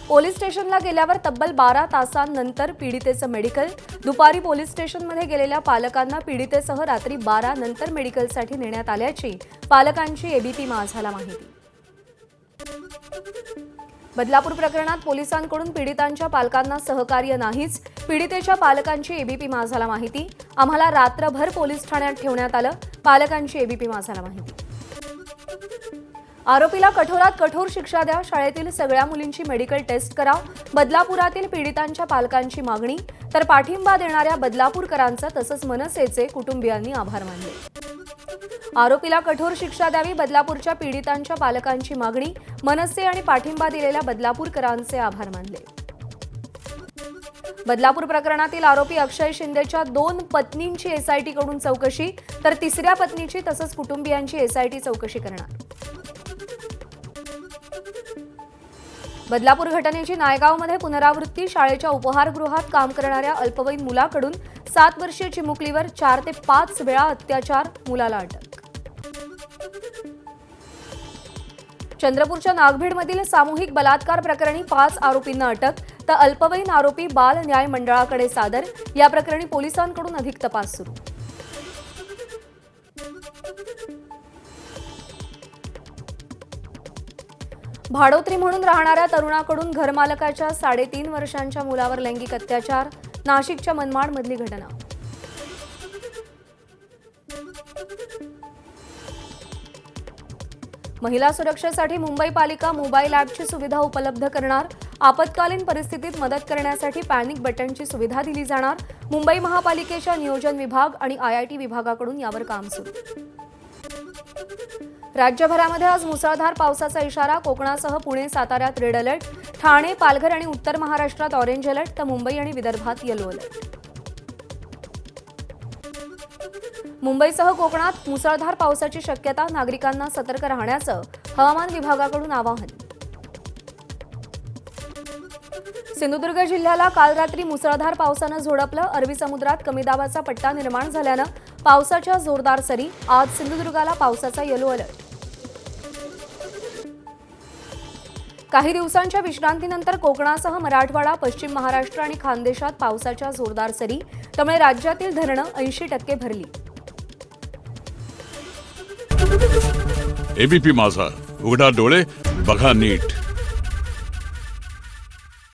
Police स्टेशनला गेल्यावर तब्बल 12 तासांनंतर पीडितेचं मेडिकल। दुपारी पोलीस स्टेशनमध्ये गेलेल्या पालकांना पीडितेसह रात्री 12 नंतर मेडिकलसाठी नेण्यात आल्याची पालकांची एबीपी माझाला माहिती। बदलापूर प्रकरणात पोलिसांकडून पीडितांच्या पालकांना सहकार्य नाहीच, पीडितेच्या पालकांची एबीपी माझाला माहिती। आम्हाला रात्रभर पोलीस ठाण्यात ठेवण्यात आलं, पालकांची एबीपी माझाला माहिती। आरोपीला कठोरात कठोर शिक्षा द्या, शाळेतील सगळ्या मुलींची मेडिकल टेस्ट करा, बदलापुरातील पीडितांच्या पालकांची मागणी। तर पाठिंबा देणाऱ्या बदलापूरकरांचा तसंच मनसेचे कुटुंबियांनी आभार मानले। आरोपीला कठोर शिक्षा द्यावी, बदलापूरच्या पीडितांच्या पालकांची मागणी। मनसे आणि पाठिंबा दिलेल्या बदलापूरकरांचे आभार मानले। बदलापूर प्रकरणातील आरोपी अक्षय शिंदेच्या 2 पत्नींची एसआयटी कडून चौकशी, तर तिसऱ्या पत्नीची तसंच कुटुंबियांची एसआयटी चौकशी करणार। बदलापूर घटनेची नायगावमध्ये पुनरावृत्ती, शाळेच्या उपहारगृहात काम करणाऱ्या अल्पवयीन मुलाकडून 7 वर्षीय चिमुकलीवर 4 ते 5 वेळा अत्याचार, मुलाला अटक। चंद्रपूरच्या नागभीडमधील सामूहिक बलात्कार प्रकरणी 5 आरोपींना अटक, तर अल्पवयीन आरोपी बाल न्याय मंडळाकडे सादर। या प्रकरणी पोलिसांकडून अधिक तपास सुरू। भाडोत्री म्हणून राहणाऱ्या तरुणाकडून घरमालकाच्या 3.5 वर्षांच्या मुलावर लैंगिक अत्याचार, नाशिकच्या मनमाडमधली घटना। महिला सुरक्षेसाठी मुंबई पालिका मोबाईल ॲपची सुविधा उपलब्ध करणार, आपत्कालीन परिस्थितीत मदत करण्यासाठी पॅनिक बटनची सुविधा दिली जाणार। मुंबई महापालिकेच्या नियोजन विभाग आणि आयआयटी विभागाकडून यावर काम सुरू। राज्यभरामध्ये आज मुसळधार पावसाचा इशारा, कोकणासह पुणे साताऱ्यात रेड अलर्ट, ठाणे पालघर आणि उत्तर महाराष्ट्रात ऑरेंज अलर्ट, तर मुंबई आणि विदर्भात येलो अलर्ट। मुंबईसह कोकणात मुसळधार पावसाची शक्यता, नागरिकांना सतर्क राहण्याचं हवामान विभागाकडून आवाहन। सिंधुदुर्ग जिल्ह्याला काल रात्री मुसळधार पावसानं झोडपलं, अरबी समुद्रात कमी दाबाचा पट्टा निर्माण झाल्यानं पावसाच्या जोरदार सरी, आज सिंधुदुर्गाला पावसाचा येलो अलर्ट। काही दिवसांच्या विश्रांतीनंतर कोकणासह मराठवाडा, पश्चिम महाराष्ट्र आणि खानदेशात पावसाच्या जोरदार सरी, त्यामुळे राज्यातील धरणं 80% भरली। एबीपी माझा, उघडा डोळे बघा नीट।